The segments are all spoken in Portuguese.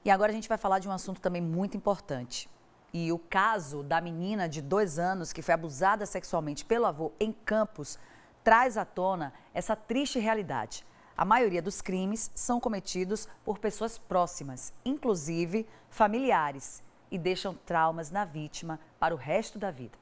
E agora a gente vai falar de um assunto também muito importante. E o caso da menina de 2 anos que foi abusada sexualmente pelo avô em Campos traz à tona essa triste realidade. A maioria dos crimes são cometidos por pessoas próximas, inclusive familiares, e deixam traumas na vítima para o resto da vida.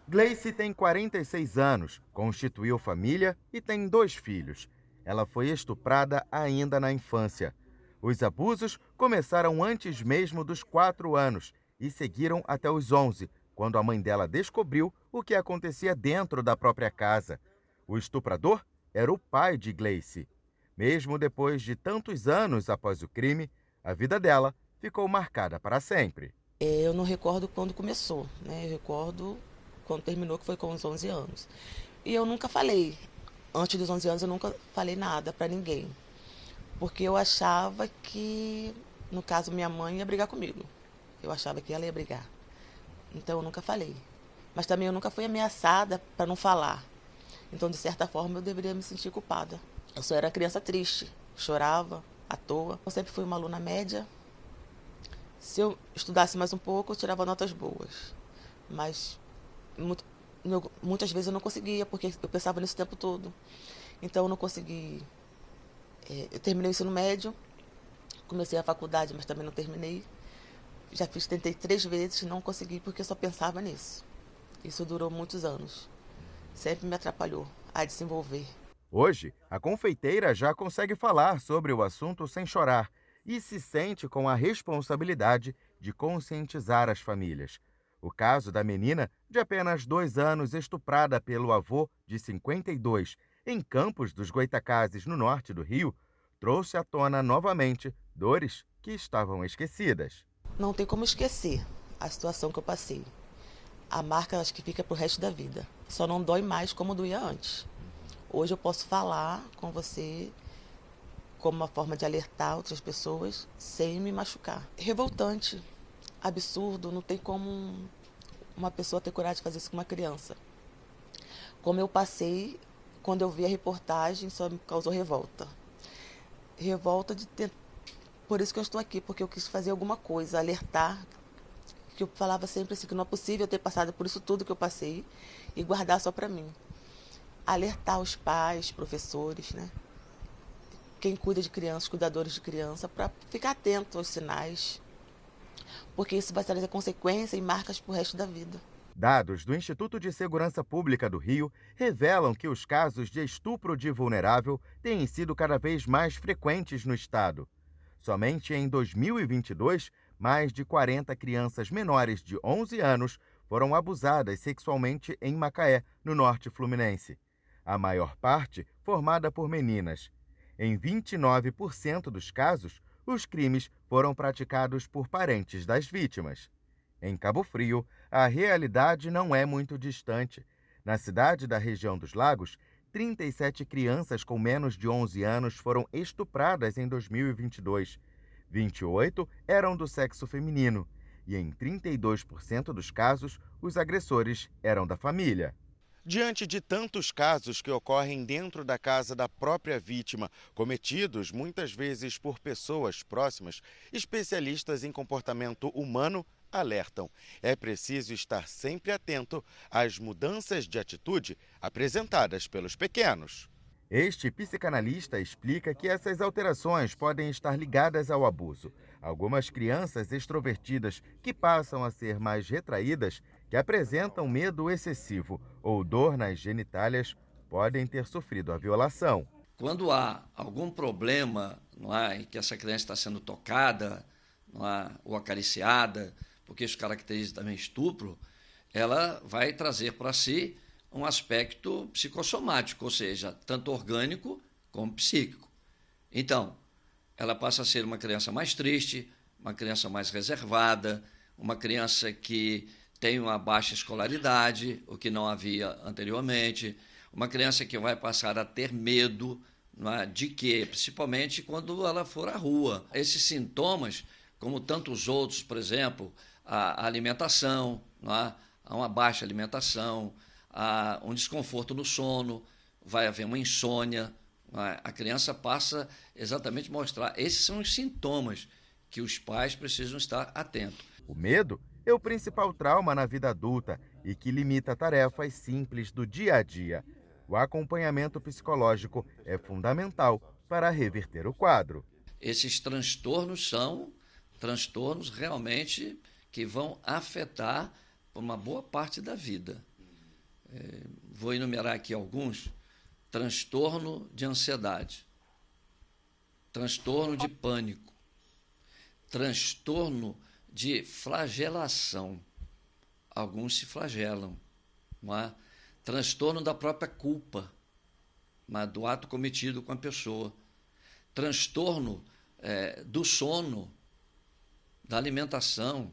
Gleice tem 46 anos, constituiu família e tem 2 filhos. Ela foi estuprada ainda na infância. Os abusos começaram antes mesmo dos 4 anos e seguiram até os 11, quando a mãe dela descobriu o que acontecia dentro da própria casa. O estuprador era o pai de Gleice. Mesmo depois de tantos anos após o crime, a vida dela ficou marcada para sempre. Eu não recordo quando começou, né? Eu recordo quando terminou, que foi com os 11 anos. E eu nunca falei, antes dos 11 anos eu nunca falei nada para ninguém. Porque eu achava que, no caso, minha mãe ia brigar comigo. Eu achava que ela ia brigar. Então eu nunca falei. Mas também eu nunca fui ameaçada para não falar. Então, de certa forma, eu deveria me sentir culpada. Eu só era criança triste, chorava à toa. Eu sempre fui uma aluna média. Se eu estudasse mais um pouco, eu tirava notas boas. Mas muitas vezes eu não conseguia, porque eu pensava nisso o tempo todo. Então eu não consegui. Eu terminei o ensino médio, comecei a faculdade, mas também não terminei. Tentei 3 vezes, não consegui, porque eu só pensava nisso. Isso durou muitos anos. Sempre me atrapalhou a desenvolver. Hoje, a confeiteira já consegue falar sobre o assunto sem chorar e se sente com a responsabilidade de conscientizar as famílias. O caso da menina, de apenas 2 anos, estuprada pelo avô de 52, em Campos dos Goytacazes, no norte do Rio, trouxe à tona novamente dores que estavam esquecidas. Não tem como esquecer a situação que eu passei. A marca, acho que fica pro resto da vida. Só não dói mais como doía antes. Hoje eu posso falar com você como uma forma de alertar outras pessoas sem me machucar. Revoltante, absurdo, não tem como uma pessoa ter coragem de fazer isso com uma criança. Como eu passei, quando eu vi a reportagem, só me causou revolta. Revolta de ter... Por isso que eu estou aqui, porque eu quis fazer alguma coisa, alertar, que eu falava sempre assim, que não é possível ter passado por isso tudo que eu passei e guardar só para mim. Alertar os pais, professores, né? Quem cuida de crianças, cuidadores de criança, para ficar atento aos sinais, porque isso vai trazer consequências e marcas para o resto da vida. Dados do Instituto de Segurança Pública do Rio revelam que os casos de estupro de vulnerável têm sido cada vez mais frequentes no estado. Somente em 2022, mais de 40 crianças menores de 11 anos foram abusadas sexualmente em Macaé, no norte fluminense. A maior parte formada por meninas. Em 29% dos casos, os crimes foram praticados por parentes das vítimas. Em Cabo Frio, a realidade não é muito distante. Na cidade da região dos Lagos, 37 crianças com menos de 11 anos foram estupradas em 2022. 28 eram do sexo feminino e, em 32% dos casos, os agressores eram da família. Diante de tantos casos que ocorrem dentro da casa da própria vítima, cometidos muitas vezes por pessoas próximas, especialistas em comportamento humano alertam: é preciso estar sempre atento às mudanças de atitude apresentadas pelos pequenos. Este psicanalista explica que essas alterações podem estar ligadas ao abuso. Algumas crianças extrovertidas que passam a ser mais retraídas, que apresentam medo excessivo ou dor nas genitálias, podem ter sofrido a violação. Quando há algum problema, não é, em que essa criança está sendo tocada, não é, ou acariciada, porque isso caracteriza também estupro, ela vai trazer para si um aspecto psicossomático, ou seja, tanto orgânico como psíquico. Então, ela passa a ser uma criança mais triste, uma criança mais reservada, uma criança que tem uma baixa escolaridade, o que não havia anteriormente, uma criança que vai passar a ter medo, não é, de quê? Principalmente quando ela for à rua. Esses sintomas, como tantos outros, por exemplo, a alimentação, não é? Há uma baixa alimentação, há um desconforto no sono, vai haver uma insônia, não é? A criança passa exatamente a mostrar. Esses são os sintomas que os pais precisam estar atentos. O medo é o principal trauma na vida adulta e que limita tarefas simples do dia a dia. O acompanhamento psicológico é fundamental para reverter o quadro. Esses transtornos são transtornos realmente que vão afetar uma boa parte da vida. Vou enumerar aqui alguns: transtorno de ansiedade, transtorno de pânico, transtorno de flagelação. Alguns se flagelam, não é? Transtorno da própria culpa, do ato cometido com a pessoa. Transtorno do sono, da alimentação.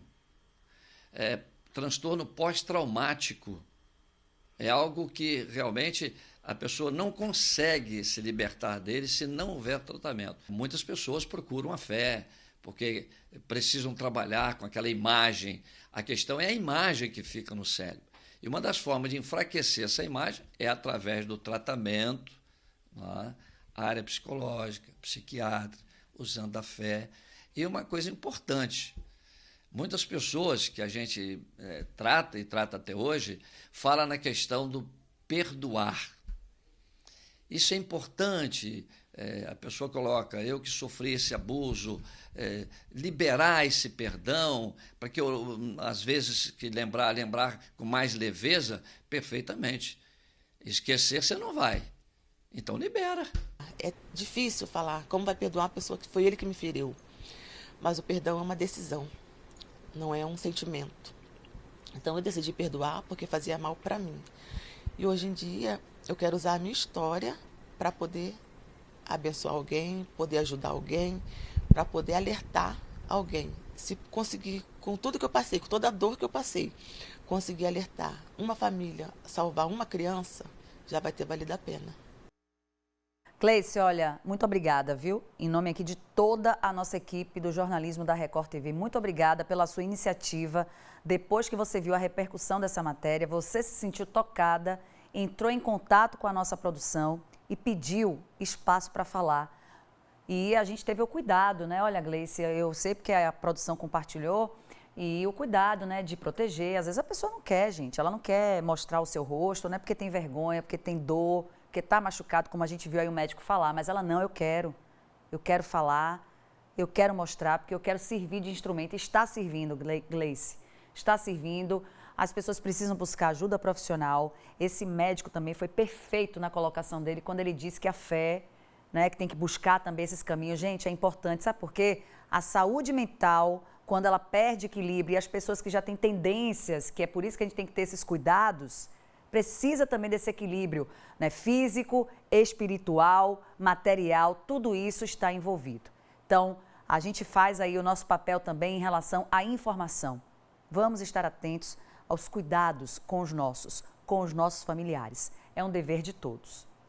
Transtorno pós-traumático. É algo que realmente a pessoa não consegue se libertar dele se não houver tratamento. Muitas pessoas procuram a fé, porque precisam trabalhar com aquela imagem. A questão é a imagem que fica no cérebro. E uma das formas de enfraquecer essa imagem é através do tratamento, a área psicológica, psiquiátrica, usando a fé. E uma coisa importante, muitas pessoas que a gente trata e trata até hoje, falam na questão do perdoar. Isso é importante, a pessoa coloca, eu que sofri esse abuso, liberar esse perdão, para que eu, às vezes, que lembrar com mais leveza, perfeitamente. Esquecer você não vai, então libera. É difícil falar como vai perdoar uma pessoa que foi ele que me feriu, mas o perdão é uma decisão, não é um sentimento. Então eu decidi perdoar porque fazia mal para mim. E hoje em dia eu quero usar a minha história para poder abençoar alguém, poder ajudar alguém, para poder alertar alguém. Se conseguir, com tudo que eu passei, com toda a dor que eu passei, conseguir alertar uma família, salvar uma criança, já vai ter valido a pena. Gleice, olha, muito obrigada, viu? Em nome aqui de toda a nossa equipe do jornalismo da Record TV, muito obrigada pela sua iniciativa. Depois que você viu a repercussão dessa matéria, você se sentiu tocada, entrou em contato com a nossa produção e pediu espaço para falar. E a gente teve o cuidado, né? Olha, Gleice, eu sei porque a produção compartilhou, e o cuidado, né, de proteger. Às vezes a pessoa não quer, gente, ela não quer mostrar o seu rosto, não é porque tem vergonha, porque tem dor, porque está machucado, como a gente viu aí o médico falar, mas ela não, eu quero falar, eu quero mostrar, porque eu quero servir de instrumento. Está servindo, Gleice, está servindo. As pessoas precisam buscar ajuda profissional. Esse médico também foi perfeito na colocação dele quando ele disse que a fé, né, que tem que buscar também esses caminhos. Gente, é importante, sabe por quê? A saúde mental, quando ela perde equilíbrio, e as pessoas que já têm tendências, que é por isso que a gente tem que ter esses cuidados, precisa também desse equilíbrio, né? Físico, espiritual, material, tudo isso está envolvido. Então, a gente faz aí o nosso papel também em relação à informação. Vamos estar atentos aos cuidados com os nossos familiares. É um dever de todos.